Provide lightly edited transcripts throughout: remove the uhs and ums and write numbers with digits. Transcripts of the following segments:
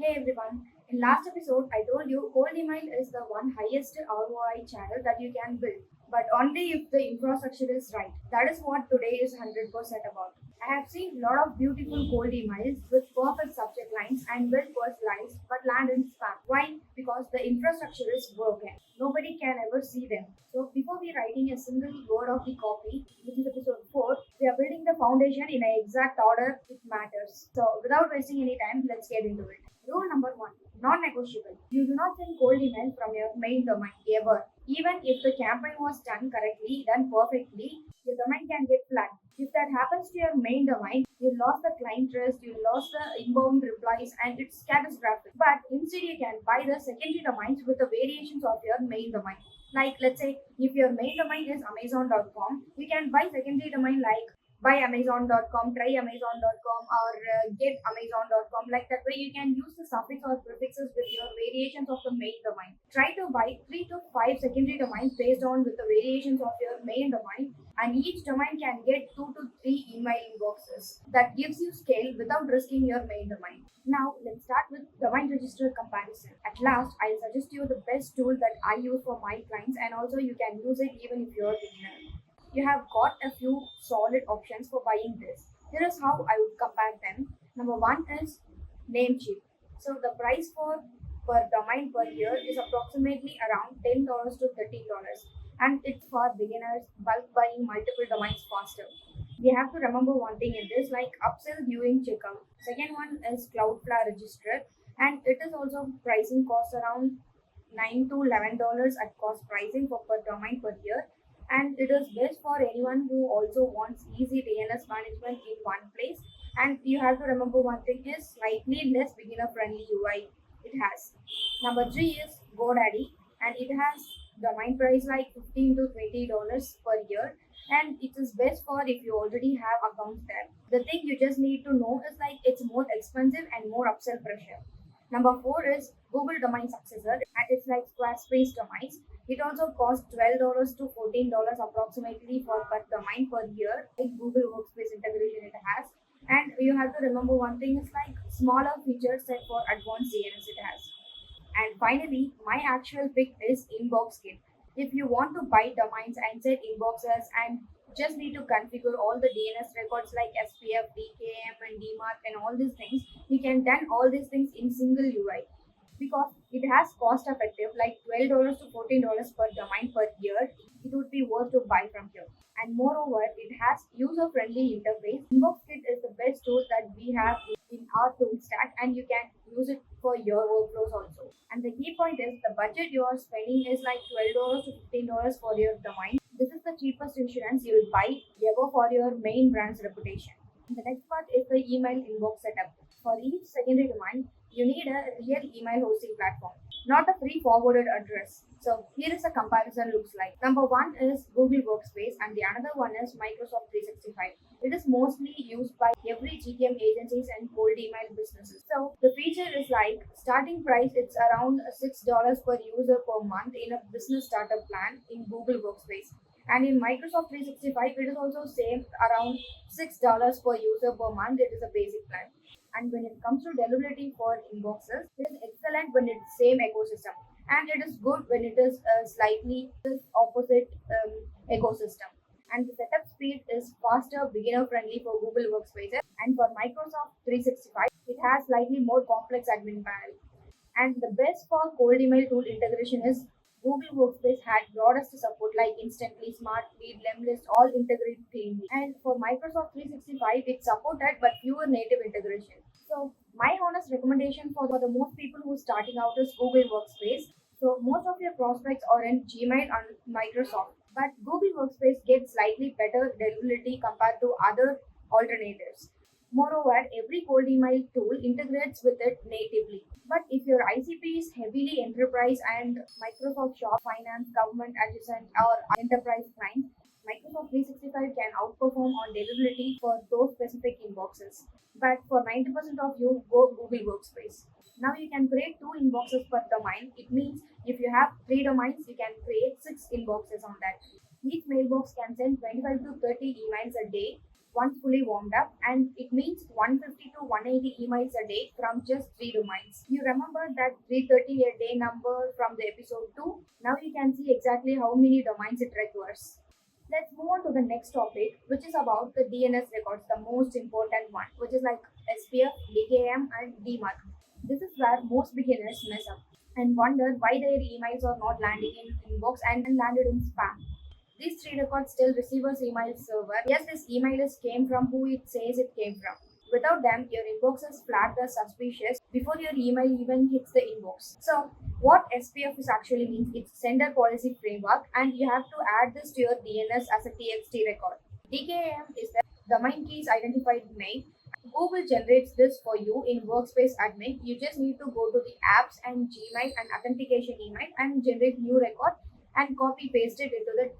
Hey everyone, in last episode I told you cold email is the one highest ROI channel that you can build, but only if the infrastructure is right. That is what today is 100% about. I have seen a lot of beautiful cold emails with perfect subject lines and well personalized but land in spam. Why? Because the infrastructure is broken. Nobody can ever see them. So before we writing a single word of the copy, which is episode 4, we are building the foundation in an exact order it matters. So without wasting any time, let's get into it. Rule number 1, non-negotiable. You do not send cold email from your main domain ever. Even if the campaign was done correctly, done perfectly, your domain can get flagged. If that happens to your main domain, you lost the client trust, you lost the inbound replies, and it's catastrophic. But instead, you can buy the secondary domains with the variations of your main domain. Like, let's say, if your main domain is Amazon.com, you can buy secondary domain like buyamazon.com, tryamazon.com, or getamazon.com. Like that way, you can use the suffix or prefixes with your variations of the main domain. Try to buy 3 to 5 secondary domains based on with the variations of your main domain, and each domain can get 2 to 3 email inboxes. That gives you scale without risking your main domain. Now, let's start with domain register comparison. At last, I'll suggest you the best tool that I use for my clients, and also you can use it even if you're a beginner. You have got a few solid options for buying this. Here is how I would compare them. Number one is Namecheap. So the price for per domain per year is approximately around $10 to $13, and it's for beginners bulk buying multiple domains faster. We have to remember one thing in this, like upsell during checkout. Second one is Cloudflare Register, and it is also pricing cost around $9 to $11 at cost pricing for per domain per year, and it is best for anyone who also wants easy DNS management in one place. And you have to remember one thing is slightly less beginner friendly UI it has. Number three is GoDaddy, and it has domain price like $15 to $20 per year, and it is best for if you already have accounts there. The thing you just need to know is like it's more expensive and more upsell pressure. Number four is Google Domain Successor, and it's like Squarespace domains. It also costs $12 to $14 approximately for per domain per year. Like Google Workspace integration it has. And you have to remember one thing is like smaller features set for advanced DNS it has. And finally, my actual pick is InboxKit. If you want to buy domains and set inboxes and just need to configure all the DNS records like SPF, DKM, and DMARC and all these things, you can done all these things in single UI because it has cost effective like $12 to $14 per domain per year. It would be worth to buy from here. And moreover, it has user friendly interface. InboxKit is the best tool that we have in our tool stack, and you can use it for your workflows also. And the key point is the budget you are spending is like $12 to $15 for your domain. This is the cheapest insurance you will buy ever for your main brand's reputation. The next part is the email inbox setup. For each secondary domain, you need a real email hosting platform, not a free forwarded address. So here is a comparison looks like. Number one is Google Workspace, and the another one is Microsoft 365. It is mostly used by every GTM agencies and cold email businesses. So the feature is like starting price it's around $6 per user per month in a business startup plan in Google Workspace. And in Microsoft 365, it is also same around $6 per user per month. It is a basic plan. And when it comes to deliverability for inboxes, it is excellent when it's same ecosystem, and it is good when it is slightly this opposite ecosystem. And the setup speed is faster, beginner friendly for Google Workspaces, and for Microsoft 365, it has slightly more complex admin panel. And the best for cold email tool integration is Google Workspace had broadest support like instantly, Smartlead, Lemlist, all integrate cleanly. And for Microsoft 365, it supported but fewer native integration. So my honest recommendation for the most people who are starting out is Google Workspace. So most of your prospects are in Gmail and Microsoft, but Google Workspace gets slightly better deliverability compared to other alternatives. Moreover, every cold email tool integrates with it natively. But if your ICP is heavily enterprise and Microsoft Shop, Finance, Government Adjacent, or enterprise clients, Microsoft 365 can outperform on deliverability for those specific inboxes. But for 90% of you, go Google Workspace. Now you can create 2 inboxes per domain. It means if you have 3 domains, you can create 6 inboxes on that. Each mailbox can send 25 to 30 emails a day. once fully warmed up, and it means 150 to 180 emails a day from just 3 domains. You remember that 330 a day number from the episode 2? Now you can see exactly how many domains it requires. Let's move on to the next topic, which is about the DNS records, the most important one, which is like SPF, DKM, and DMARC. This is where most beginners mess up and wonder why their emails are not landing in inbox and landed in spam. These three records tell receiver's email server, yes, this email is came from who it says it came from. Without them, your inbox is flagged as suspicious before your email even hits the inbox. So, what SPF is actually means, it's sender policy framework, and you have to add this to your DNS as a TXT record. DKIM is the domain keys identified mail. Google generates this for you in Workspace admin. You just need to go to the apps and Gmail and authentication email and generate new record and copy paste it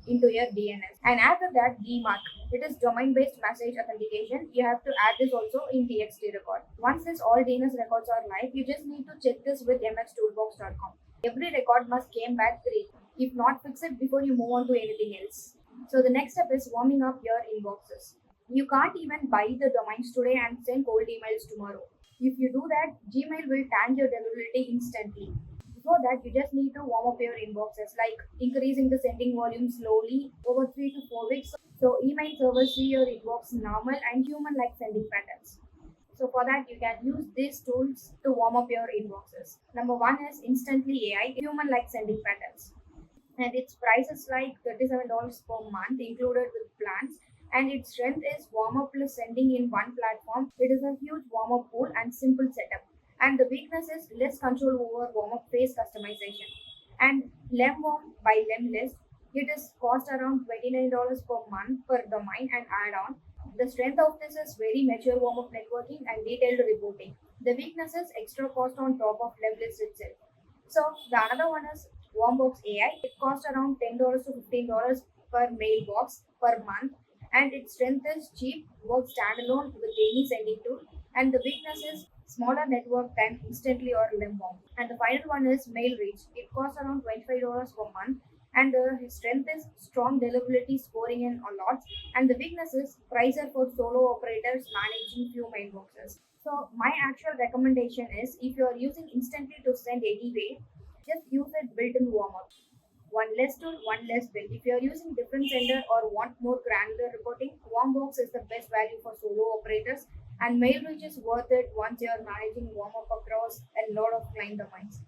into your DNS. And after that, DMARC. It is domain based message authentication. You have to add this also in TXT record. Once this all DNS records are live, you just need to check this with MXToolbox.com. Every record must came back 3. If not, fix it before you move on to anything else. So the next step is warming up your inboxes. You can't even buy the domains today and send cold emails tomorrow. If you do that, Gmail will tank your deliverability instantly. Before that, you just need to warm up your inboxes, like increasing the sending volume slowly over 3 to 4 weeks, so email servers see your inbox normal and human-like sending patterns. So for that, you can use these tools to warm up your inboxes. Number 1 is Instantly AI, human-like sending patterns, and its price is like $37 per month, included with plans. And its strength is Warmup plus sending in one platform. It is a huge Warmup pool and simple setup. And the weakness is less control over Warmup phase customization. And Lemwarm by Lemlist, it is cost around $29 per month per domain and add-on. The strength of this is very mature Warmup networking and detailed reporting. The weakness is extra cost on top of Lemlist itself. So the another one is Warmbox AI. It costs around $10 to $15 per mailbox per month, and its strength is cheap, works standalone with any sending tool, and the weakness is smaller network than Instantly or Lemwarm. And the final one is Mailreach. It costs around $25 per month, and the strength is strong deliverability, scoring in a lot, and the weakness is pricer for solo operators managing few mailboxes. So my actual recommendation is, if you are using Instantly to send anyway, just use it built in Warmup. One less tool, one less bill. If you are using different sender or want more granular reporting, Warmbox is the best value for solo operators, and Mailreach is worth it once you are managing Warmup across a lot of client domains.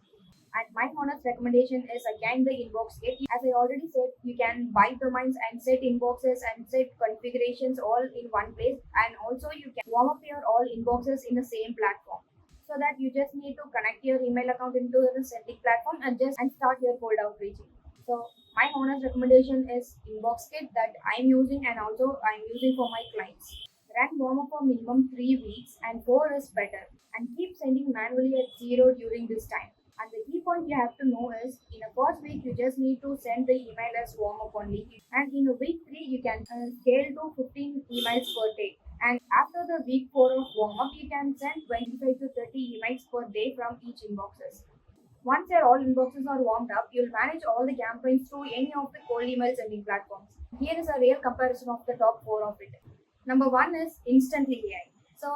And my honest recommendation is again the InboxKit. As I already said, you can buy domains and set inboxes and set configurations all in one place, and also you can warm up your all inboxes in the same platform. So that you just need to connect your email account into the sending platform and start your cold outreaching. So my honest recommendation is InboxKit that I'm using and also I'm using for my clients. Run warm up for minimum 3 weeks, and 4 is better. And keep sending manually at 0 during this time. And the key point you have to know is, in a first week you just need to send the email as warm up only. And in a week 3 you can scale to 15 emails per day. And after the week 4 of warm up, you can send 25 to 30 emails per day from each inboxes. Once your all inboxes are warmed up, you'll manage all the campaigns through any of the cold email sending platforms. Here is a real comparison of the top 4 of it. Number 1 is Instantly AI. So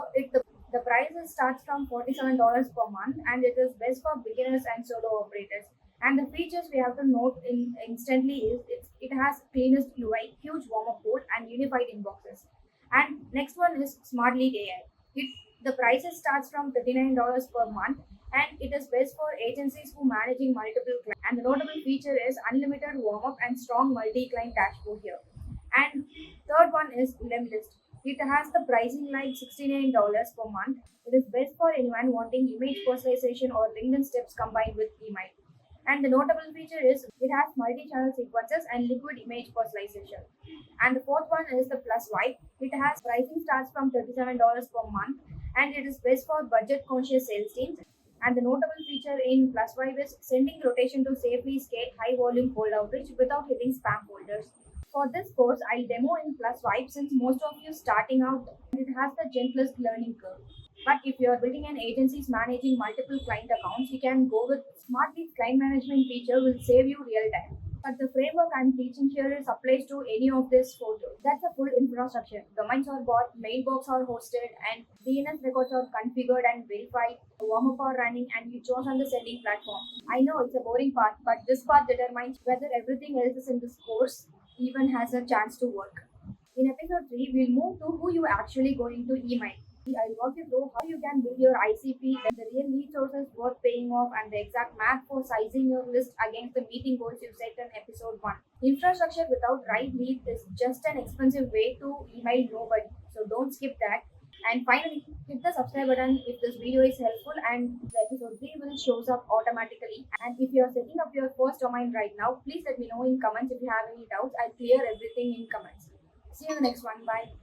the price starts from $47 per month, and it is best for beginners and solo operators. And the features we have to note in Instantly is it has cleanest UI, huge warm-up pool, and unified inboxes. And next one is Smartlead AI. The prices starts from $39 per month, and it is best for agencies who managing multiple clients. And the notable feature is unlimited warm-up and strong multi-client dashboard here. And third one is Lemlist. It has the pricing like $69 per month. It is best for anyone wanting image personalization or LinkedIn steps combined with email. And the notable feature is it has multi-channel sequences and liquid image personalization. And the fourth one is the PlusVibe. It has pricing starts from $37 per month, and it is best for budget-conscious sales teams. And the notable feature in PlusVibe is sending rotation to safely scale high-volume cold outreach without hitting spam folders. For this course, I'll demo in PlusVibe since most of you starting out, and it has the gentlest learning curve. But if you are building an agency managing multiple client accounts, you can go with Smartlead client management feature will save you real time. But the framework I'm teaching here is applies to any of these photos. That's a full infrastructure. Domains are bought, mailbox are hosted, and DNS records are configured and verified. Warmup are running, and you chose on the sending platform. I know it's a boring part, but this part determines whether everything else is in this course even has a chance to work. In episode 3, we'll move to who you actually going to email. I'll walk you through how you can build your ICP, the real lead sources worth paying off, and the exact math for sizing your list against the meeting goals you set in episode 1. Infrastructure without right lead is just an expensive way to email nobody, so don't skip that. And finally, hit the subscribe button if this video is helpful and the episode 3 will shows up automatically. And if you are setting up your first domain right now, please let me know in comments if you have any doubts. I'll clear everything in comments. See you in the next one. Bye.